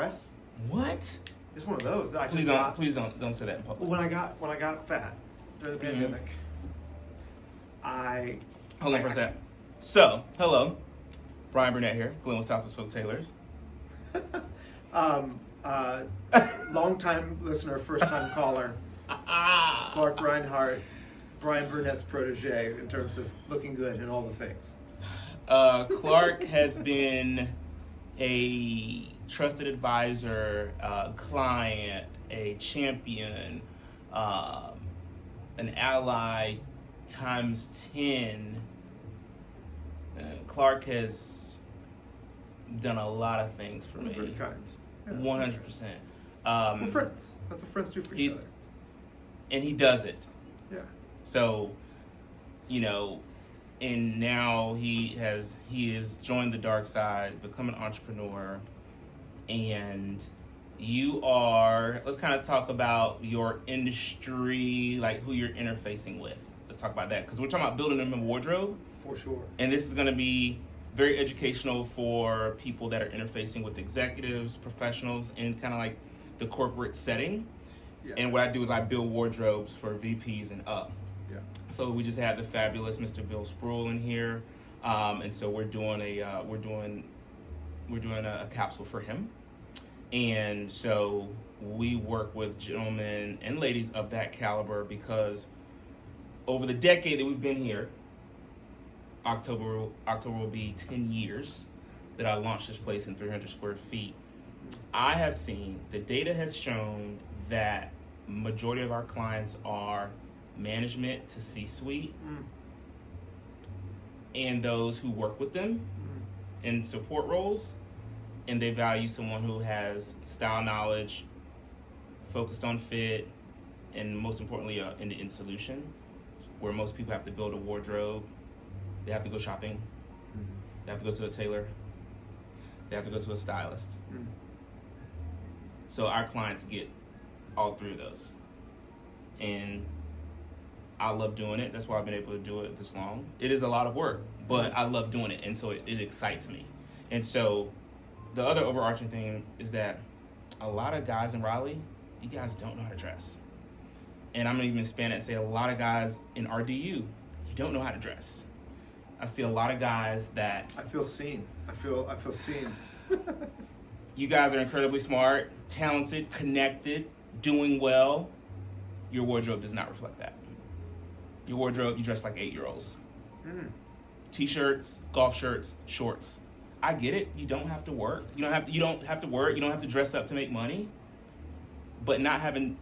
Press. What? It's one of those that I Please just don't. got Please don't say that in public. when I got fat during the pandemic. Hold on for a sec. So, hello, Brian Burnett here, Glenwood Southwest Folk Tailors. Long time listener, first time caller. Clark Reinhardt, Brian Burnett's protege in terms of looking good and all the things. Clark has been a trusted advisor, a client, a champion, an ally times 10. Clark has done a lot of things for me. Very kind. 100%. We're friends. That's what friends do for each other. And he does it. Yeah. So, and now he has joined the dark side, become an entrepreneur, and let's kind of talk about your industry, like who you're interfacing with. Let's talk about that, because we're talking about building them a wardrobe. For sure. And this is going to be very educational for people that are interfacing with executives, professionals, in kind of like the corporate setting. Yeah. And what I do is I build wardrobes for VPs and up. Yeah. So we just had the fabulous Mr. Bill Sproul in here, and so we're doing a capsule for him, and so we work with gentlemen and ladies of that caliber, because over the decade that we've been here, October will be 10 years that I launched this place in 300 square feet. I have seen, the data has shown that majority of our clients are management to C-suite, and those who work with them in support roles, and they value someone who has style knowledge, focused on fit, and most importantly, end-to-end solution, where most people have to build a wardrobe. They have to go shopping. They have to go to a tailor. They have to go to a stylist. So our clients get all three of those. And I love doing it. That's why I've been able to do it this long. It is a lot of work, but I love doing it, and so it excites me. And so the other overarching thing is that a lot of guys in Raleigh, you guys don't know how to dress. And I'm going to even expand it and say a lot of guys in RDU, you don't know how to dress. I see a lot of guys that... I feel seen. I feel seen. You guys are incredibly smart, talented, connected, doing well. Your wardrobe does not reflect that. Your wardrobe, you dress like 8-year-olds. T-shirts, golf shirts, shorts. I get it. You don't have to work. You don't have to work. You don't have to dress up to make money. But not having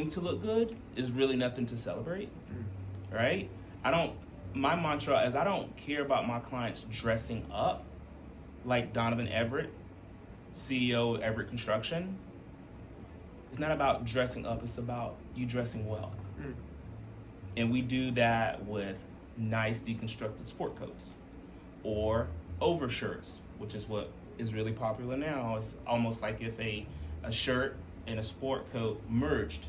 to look good is really nothing to celebrate. Right? My mantra is I don't care about my clients dressing up like Donovan Everett, CEO of Everett Construction. It's not about dressing up, it's about you dressing well. And we do that with nice deconstructed sport coats or overshirts, which is what is really popular now. It's almost like if a shirt and a sport coat merged.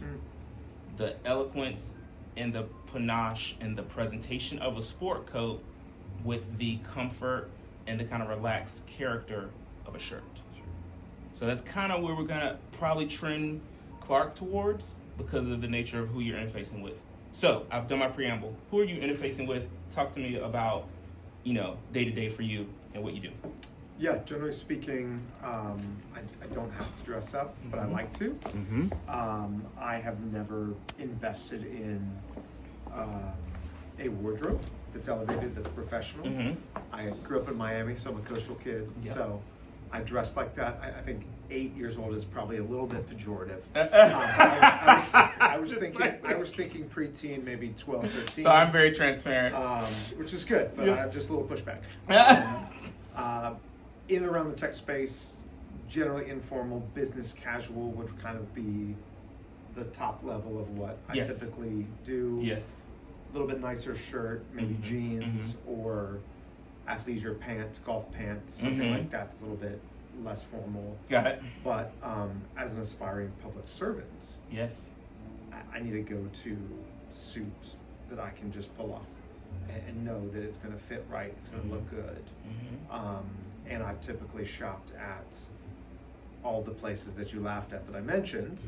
The eloquence and the panache and the presentation of a sport coat with the comfort and the kind of relaxed character of a shirt. So that's kind of where we're gonna probably trend Clark towards, because of the nature of who you're interfacing with. So I've done my preamble. Who are you interfacing with? Talk to me about, day to day for you and what you do. Yeah, generally speaking, I don't have to dress up, but I like to. I have never invested in a wardrobe that's elevated, that's professional. I grew up in Miami, so I'm a coastal kid. Yep. So I dress like that. I think 8 years old is probably a little bit pejorative. I was thinking preteen, maybe 12, 13. So I'm very transparent. Which is good, but I have just a little pushback. In and around the tech space, generally informal, business casual would kind of be the top level of what I typically do. Yes. A little bit nicer shirt, maybe jeans or athleisure pants, golf pants, something like that that's a little bit less formal. Got it. But as an aspiring public servant, yes, I need to go to suits that I can just pull off and know that it's going to fit right, it's going to look good. And I've typically shopped at all the places that you laughed at that I mentioned.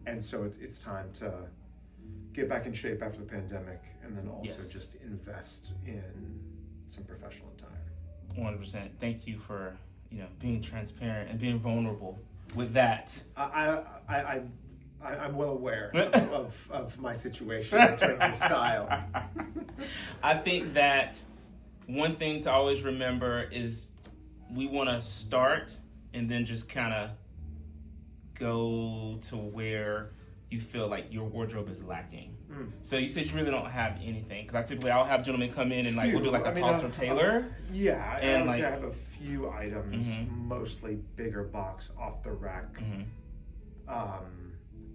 And so it's time to get back in shape after the pandemic, and then also just invest in some professional attire. 100%. Thank you for being transparent and being vulnerable with that. I'm well aware of my situation in terms of style. I think that one thing to always remember is we want to start and then just kind of go to where you feel like your wardrobe is lacking. So you said you really don't have anything, because I'll have gentlemen come in and we'll do like a toss or tailor. Yeah, and I would say I have a few items, mostly bigger box, off the rack,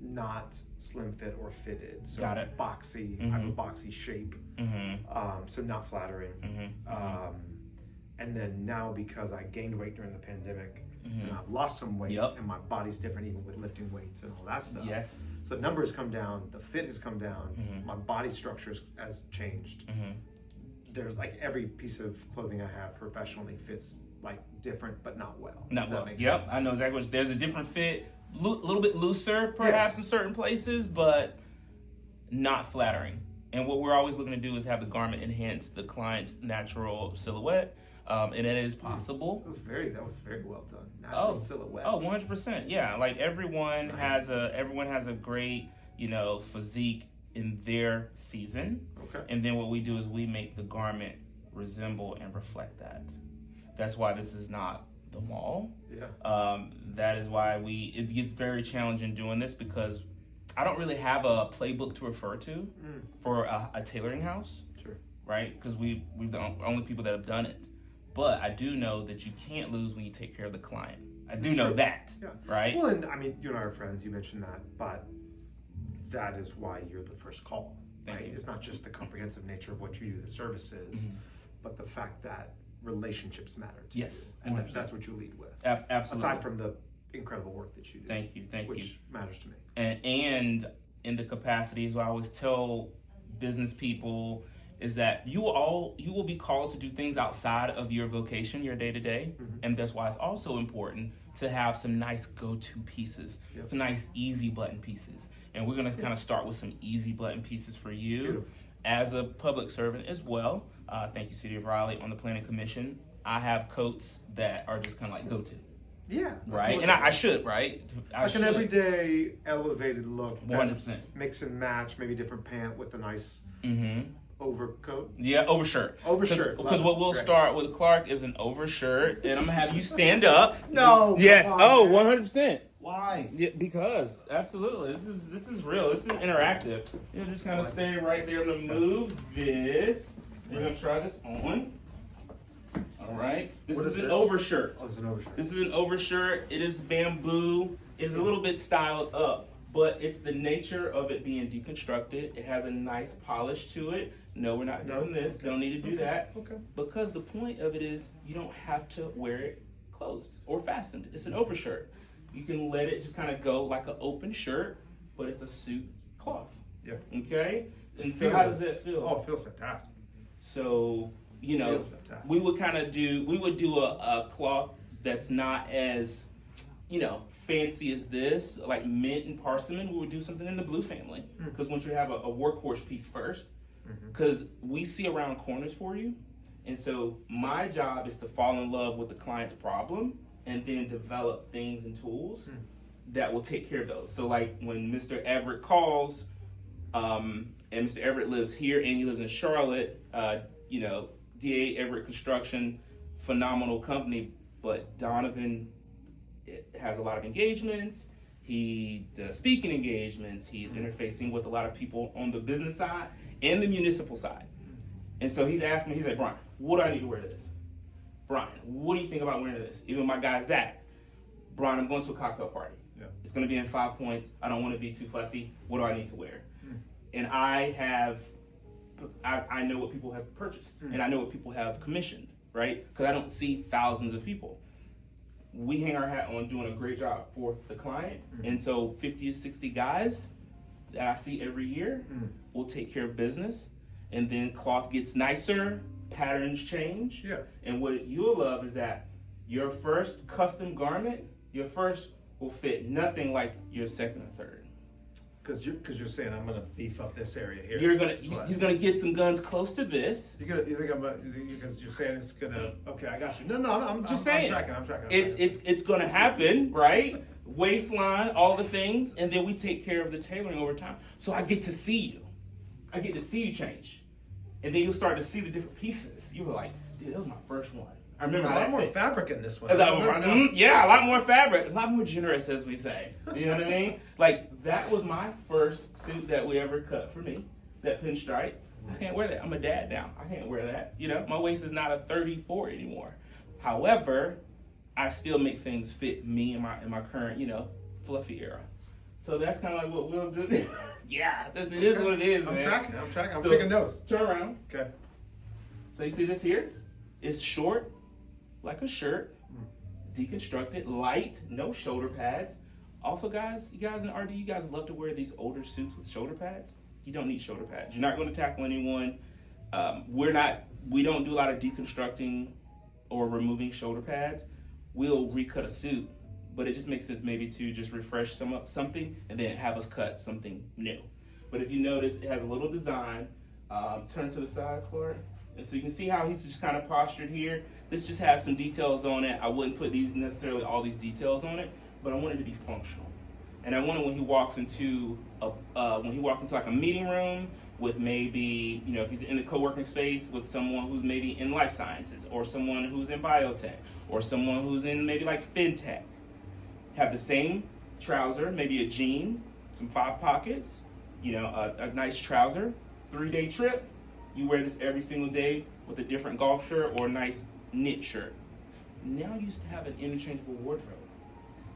not slim fit or fitted. So Got it. Boxy. I have a boxy shape, so not flattering. And then now, because I gained weight during the pandemic, and I've lost some weight, and my body's different even with lifting weights and all that stuff. Yes. So the numbers come down, the fit has come down, my body structure has changed. There's like every piece of clothing I have professionally fits like different, but not well. Not well. Makes Yep, sense. I know exactly what. There's a different fit, a little bit looser perhaps in certain places, but not flattering. And what we're always looking to do is have the garment enhance the client's natural silhouette. And it is possible. That was very well done. Natural silhouette. 100%. Yeah, like everyone has a great, physique in their season. Okay. And then what we do is we make the garment resemble and reflect that. That's why this is not the mall. Yeah. That is why it gets very challenging doing this, because I don't really have a playbook to refer to for a tailoring house. Sure. Right? Because we're the only people that have done it. But I do know that you can't lose when you take care of the client. I do know that, right? Well, and I mean, you and I are friends. You mentioned that, but that is why you're the first call. Thank you. It's not just the comprehensive nature of what you do, the services, but the fact that relationships matter to you. And that's what you lead with. Absolutely. Aside from the incredible work that you do. Thank you. Which matters to me. And in the capacities, what I always tell business people is that you will be called to do things outside of your vocation, your day-to-day, and that's why it's also important to have some nice go-to pieces, some nice easy button pieces. And we're going to kind of start with some easy button pieces for you as a public servant as well. Thank you, City of Raleigh. On the Planning Commission, I have coats that are just kind of like go-to. Yeah. Right? And I should, right? An everyday elevated look. 100%. Mix and match, maybe different pant with a nice overcoat. Yeah, overshirt. Because what we'll start with, Clark, is an overshirt, and I'm gonna have you stand up. No. Yes. 100%. Why? Yeah, because absolutely, this is real. This is interactive. You'll just kind of stay right there. I'm gonna move this. We're gonna try this on. All right. This is an overshirt. Oh, it's an overshirt. This is an overshirt. It is bamboo. It is a little bit styled up, but it's the nature of it being deconstructed. It has a nice polish to it. No, we're not doing this. Don't need to do that. Okay. Because the point of it is you don't have to wear it closed or fastened. It's an overshirt. You can let it just kind of go like an open shirt, but it's a suit cloth. Yeah. Okay? And so how does that feel? Oh, it feels fantastic. So, we would do a cloth that's not as, fancy as this, like mint and parsimony. We would do something in the blue family, because once you have a workhorse piece first, because we see around corners for you. And so my job is to fall in love with the client's problem and then develop things and tools that will take care of those. So like when Mr. Everett calls, and Mr. Everett lives here and he lives in Charlotte, DA Everett Construction, phenomenal company, but Donovan has a lot of engagements. He does speaking engagements. He's interfacing with a lot of people on the business side and the municipal side. And so he's asking me, he's like, Brian, what do I need to wear to this? Brian, what do you think about wearing this? Even my guy, Zach, Brian, I'm going to a cocktail party. Yeah. It's going to be in 5 points. I don't want to be too fussy. What do I need to wear? And I know what people have purchased, and I know what people have commissioned, right? Because I don't see thousands of people. We hang our hat on doing a great job for the client, and so 50 to 60 guys that I see every year will take care of business, and then cloth gets nicer, patterns change, and what you'll love is that your first custom garment Your first will fit nothing like your second or third. Because you're saying I'm gonna beef up this area here. He's gonna get some guns close to this. You think I'm because you're saying it's gonna. Okay, I got you. No, I'm Just saying. I'm tracking. It's gonna happen, right? Waistline, all the things, and then we take care of the tailoring over time. So I get to see you. I get to see you change, and then you'll start to see the different pieces. You were like, dude, that was my first one. I remember There's a lot more fit. fabric in this one. Yeah, a lot more fabric, a lot more generous, as we say. You know what I mean? Like, that was my first suit that we ever cut for me, that pinstripe. I can't wear that. I'm a dad now. I can't wear that. You know, my waist is not a 34 anymore. However, I still make things fit me in my current, fluffy era. So that's kind of like what we'll do. Yeah, it is what it is, I'm man. tracking. I'm So, taking notes. Turn around. Okay. So you see this here? It's short, like a shirt, deconstructed, light, no shoulder pads. Also, guys, you guys in RD, you guys love to wear these older suits with shoulder pads. You don't need shoulder pads. You're not going to tackle anyone. We don't do a lot of deconstructing or removing shoulder pads. We'll recut a suit, but it just makes sense maybe to just refresh something and then have us cut something new. But if you notice, it has a little design. Turn to the side, Clark. And so you can see how he's just kind of postured here. This just has some details on it. I wouldn't put necessarily all these details on it, but I want it to be functional. And I want it when he walks into like a meeting room with maybe, if he's in a co-working space with someone who's maybe in life sciences, or someone who's in biotech, or someone who's in maybe like fintech. Have the same trouser, maybe a jean, some 5 pockets, a nice trouser, 3-day trip. You wear this every single day with a different golf shirt or a nice knit shirt. Now you used to have an interchangeable wardrobe.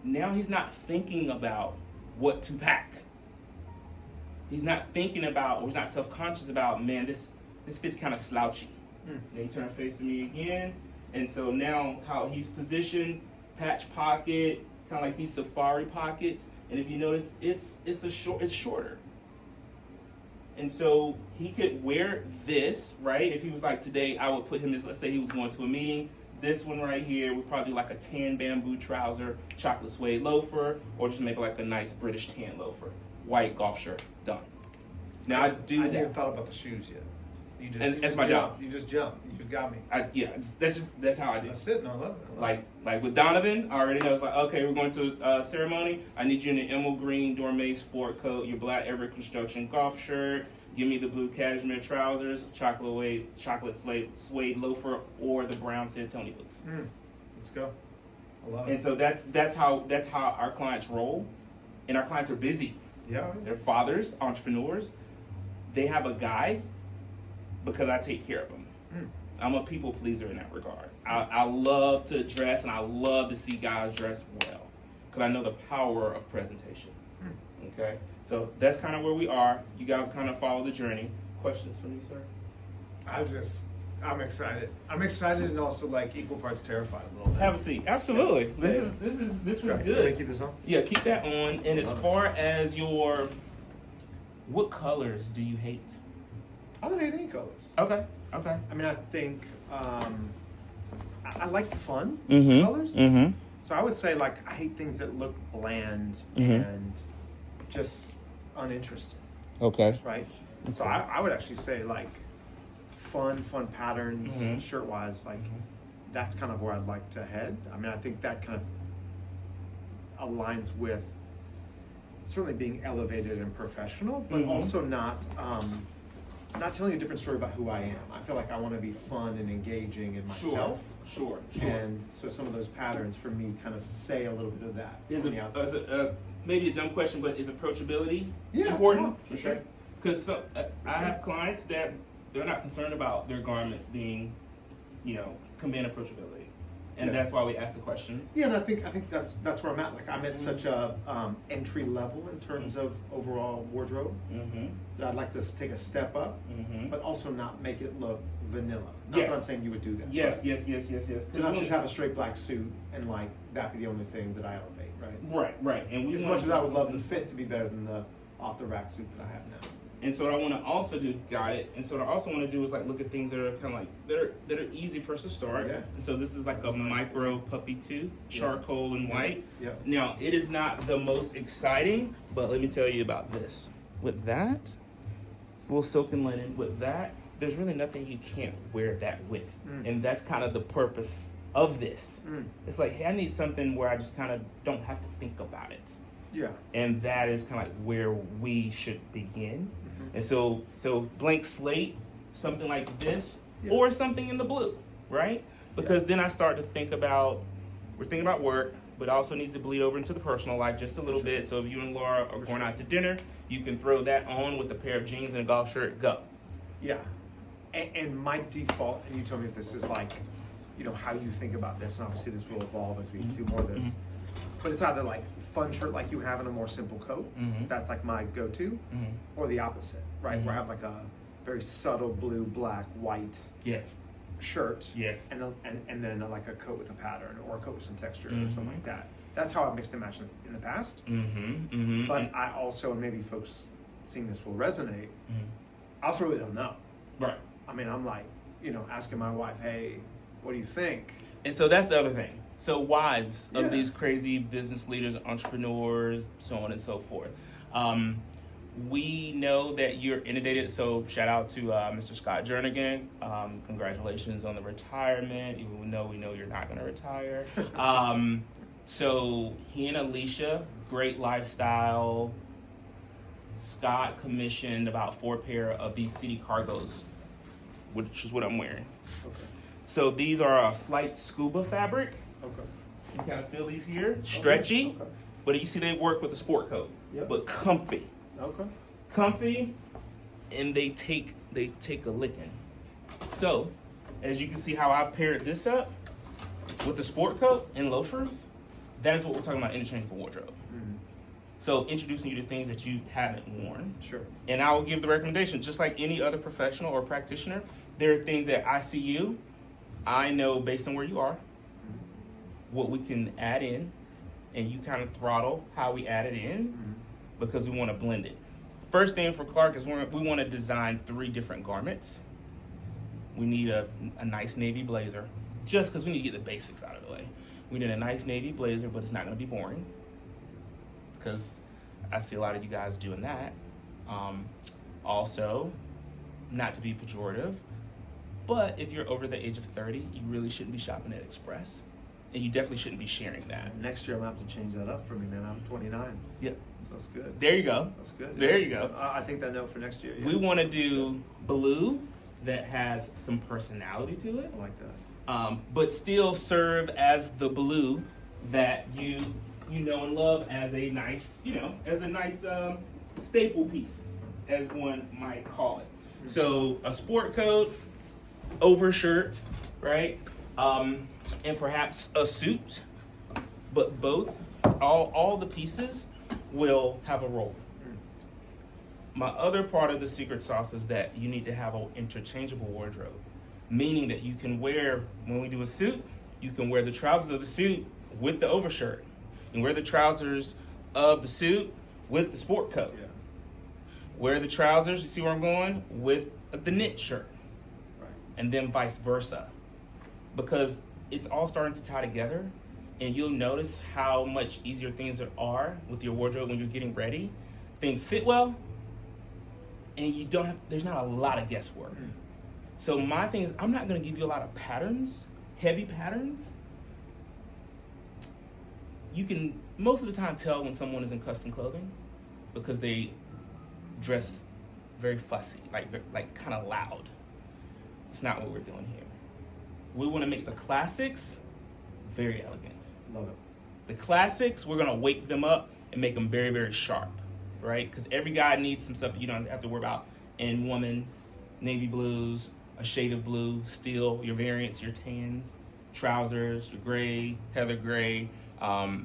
Now he's not thinking about what to pack. He's not thinking about, or he's not self-conscious about, man, this fit's kind of slouchy. Then you turn facing me again. And so now how he's positioned, patch pocket, kind of like these safari pockets. And if you notice, it's shorter. And so he could wear this, right? If he was like today, I would put him as, let's say he was going to a meeting. This one right here would probably do like a tan bamboo trouser, chocolate suede loafer, or just maybe like a nice British tan loafer. White golf shirt, done. Now I haven't even thought about the shoes yet. That's my job. You just jump. You got me. That's how I do. That's it. No, I love it. Like with Donovan, I already know. It's like, okay, we're going to a ceremony. I need you in an emerald green Dorme sport coat, your black Everett Construction golf shirt. Give me the blue cashmere trousers, chocolate suede loafer, or the brown Santoni boots. Let's go. I love it. And so that's how our clients roll, and our clients are busy. Yeah. They're fathers, entrepreneurs. They have a guy because I take care of them. I'm a people pleaser in that regard. I love to dress, and I love to see guys dress well because I know the power of presentation. Okay, so that's kind of where we are. You guys kind of follow the journey. Questions for me, sir? I'm excited. I'm excited and also like equal parts terrified a little bit. Have a seat. Absolutely. This is Can good. I keep this on? Yeah, keep that on. And as far as what colors do you hate? I don't hate any colors. Okay. I mean, I think I like fun Mm-hmm. colors. Mm-hmm. So I would say like I hate things that look bland Mm-hmm. and just uninteresting, Okay. right? So I would actually say like fun patterns, Mhm. shirt wise, like that's kind of where I'd like to head. I mean, I think that kind of aligns with certainly being elevated and professional, but Mhm. also not telling a different story about who I am. I feel like I want to be fun and engaging in myself. Sure. And so some of those patterns for me kind of say a little bit of that. Is on the outside. it maybe a dumb question, but is approachability Yeah, important? for sure. Because I have clients that they're not concerned about their garments being, command approachability, and Yeah. that's why we ask the questions. Yeah, and I think that's where I'm at. Like I'm at such a entry level in terms of overall wardrobe Mm-hmm. that I'd like to take a step up, Mm-hmm. but also not make it look vanilla. Not Yes. that I'm saying you would do that. Yes. To not just have a straight black suit and like that be the only thing that I elevate, right? Right. And we As want much as I would love the fit to be better than the off the rack suit that I have now. And so what I want to also do, got it. And so what I also want to do is like look at things that are kind of like that are easy for us to start. Yeah. And so this is like That's a nice. micro puppy tooth, charcoal and white. Yeah. Now it is not the most exciting, but let me tell you about this. With that, it's a little silken linen. With that, there's really nothing you can't wear that with, and that's kind of the purpose of this. It's like, hey, I need something where I just kind of don't have to think about it. Yeah. And that is kind of like where we should begin. And so blank slate, something like this, or something in the blue, right? Because then I start to think about, we're thinking about work, but it also needs to bleed over into the personal life just a little bit. So if you and Laura are going out to dinner, you can throw that on with a pair of jeans and a golf shirt, go. Yeah. And my default, and you tell me if this is like, you know, how you think about this, and obviously this will evolve as we do more of this, but it's either like fun shirt like you have in a more simple coat, that's like my go-to, or the opposite, right? Where I have like a very subtle blue, black, white Yes. shirt, Yes. and then like a coat with a pattern or a coat with some texture or something like that. That's how I mixed and matched in the past. But I also, and maybe folks seeing this will resonate, I also really don't know. Right. I mean, I'm like, you know, asking my wife, hey, what do you think? And so that's the other thing. So wives of Yeah. these crazy business leaders, entrepreneurs, so on and so forth. We know that you're inundated. So shout out to Mr. Scott Jernigan. Congratulations on the retirement, even though we know you're not going to retire. So he and Alicia, great lifestyle. Scott commissioned about 4 pair of these city cargos, which is what I'm wearing. Okay. So these are a slight scuba fabric. Okay. You kind of feel these here, stretchy, Okay. but you see they work with a sport coat, Yep. but comfy, Okay. and they take a licking. So, as you can see how I paired this up with the sport coat and loafers, that is what we're talking about interchangeable wardrobe. So introducing you to things that you haven't worn. Sure. And I will give the recommendation, just like any other professional or practitioner, there are things that I see you, I know based on where you are, what we can add in, and you kind of throttle how we add it in, because we want to blend it. First thing for Clark is we want to design 3 different garments. We need a nice navy blazer, just because we need to get the basics out of the way. We need a nice navy blazer, but it's not going to be boring, because I see a lot of you guys doing that. Also, not to be pejorative, but if you're over the age of 30, you really shouldn't be shopping at Express. And you definitely shouldn't be sharing that. Next year I'm gonna have to change that up for me, man. I'm 29. Yep. So that's good. There you go. That's good. There That's you go. good. I think that note for next year. Yeah. We want to do blue that has some personality to it, I like that. but still serve as the blue that you know and love as a nice, staple piece, as one might call it. So a sport coat, overshirt, right? And perhaps a suit, but both, all the pieces will have a role. My other part of the secret sauce is that you need to have an interchangeable wardrobe, meaning that you can wear, when we do a suit, you can wear the trousers of the suit with the overshirt. You can wear the trousers of the suit with the sport coat. Yeah. Wear the trousers, you see where I'm going, with the knit shirt. Right. And then vice versa. Because it's all starting to tie together, and you'll notice how much easier things are with your wardrobe when you're getting ready. Things fit well, and there's not a lot of guesswork. So my thing is, I'm not gonna give you a lot of patterns, heavy patterns. You can most of the time tell when someone is in custom clothing because they dress very fussy, like kind of loud. It's not what we're doing here. We want to make the classics very elegant. Love it. The classics, we're gonna wake them up and make them very, very sharp, right? Because every guy needs some stuff that you don't have to worry about. And woman, navy blues, a shade of blue, steel, your variants, your tans, trousers, your gray, heather gray,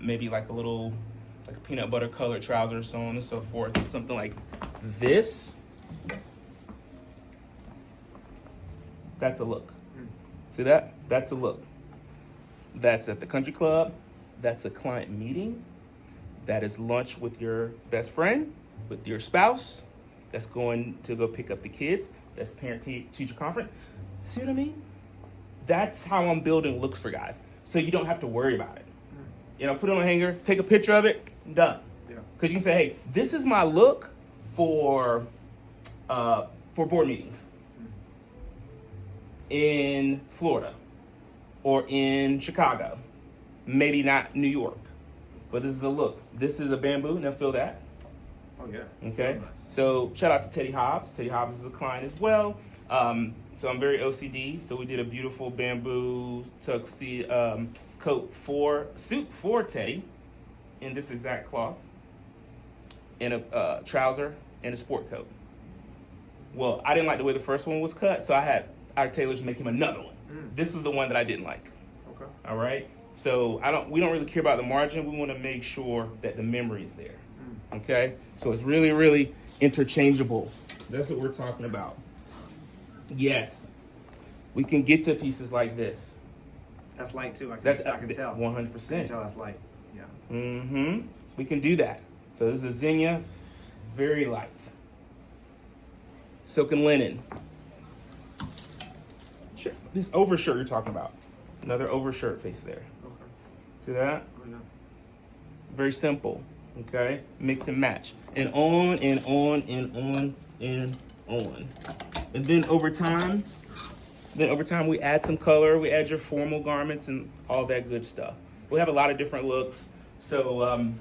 maybe like a peanut butter colored trousers, so on and so forth. Something like this. That's a look. See that? That's a look. That's at the country club. That's a client meeting. That is lunch with your best friend, with your spouse. that's going to go pick up the kids, that's parent-teacher conference. See what I mean? That's how I'm building looks for guys. So you don't have to worry about it. You know, put it on a hanger, take a picture of it, done. Yeah. Because you can say, hey, this is my look for board meetings in Florida or in Chicago. Maybe not New York, but this is a look. This is a bamboo. Now fill that. Oh yeah. Okay. Nice. So shout out to Teddy Hobbs. Teddy Hobbs is a client as well. So I'm very OCD. So we did a beautiful bamboo tuxedo suit for Teddy in this exact cloth, in a trouser and a sport coat. Well, I didn't like the way the first one was cut, so I had our tailors make him another one. This was the one that I didn't like. Okay. All right. So we don't really care about the margin. We want to make sure that the memory is there. Okay. So it's really, really interchangeable. That's what we're talking about. Yes, we can get to pieces like this. That's light too. I can tell. 100%. I can tell that's light. Yeah. Mm-hmm. We can do that. So this is a zinnia, very light. Silk and linen. Sure. This overshirt you're talking about. Another overshirt piece there. Okay. See that? Oh, yeah. Very simple. Okay? Mix and match. And on and on and on and on. And then over time we add some color, we add your formal garments and all that good stuff. We have a lot of different looks. So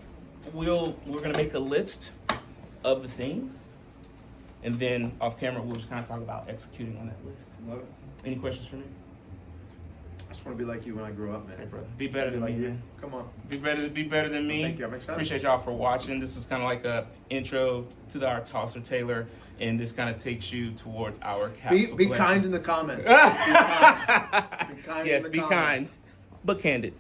we're gonna make a list of the things, and then off camera we'll just kind of talk about executing on that list. Love it. Any questions for me? I just want to be like you when I grow up, man. Hey, brother. Be better than like me, you. man. Come on. Be better than me. Thank you. I'm excited. Appreciate y'all for watching. This was kind of like a intro to our Tosser Taylor, and this kind of takes you towards our capsule Be collection. kind in the comments. Be kind. Be kind Yes, in the be comments. kind, but candid.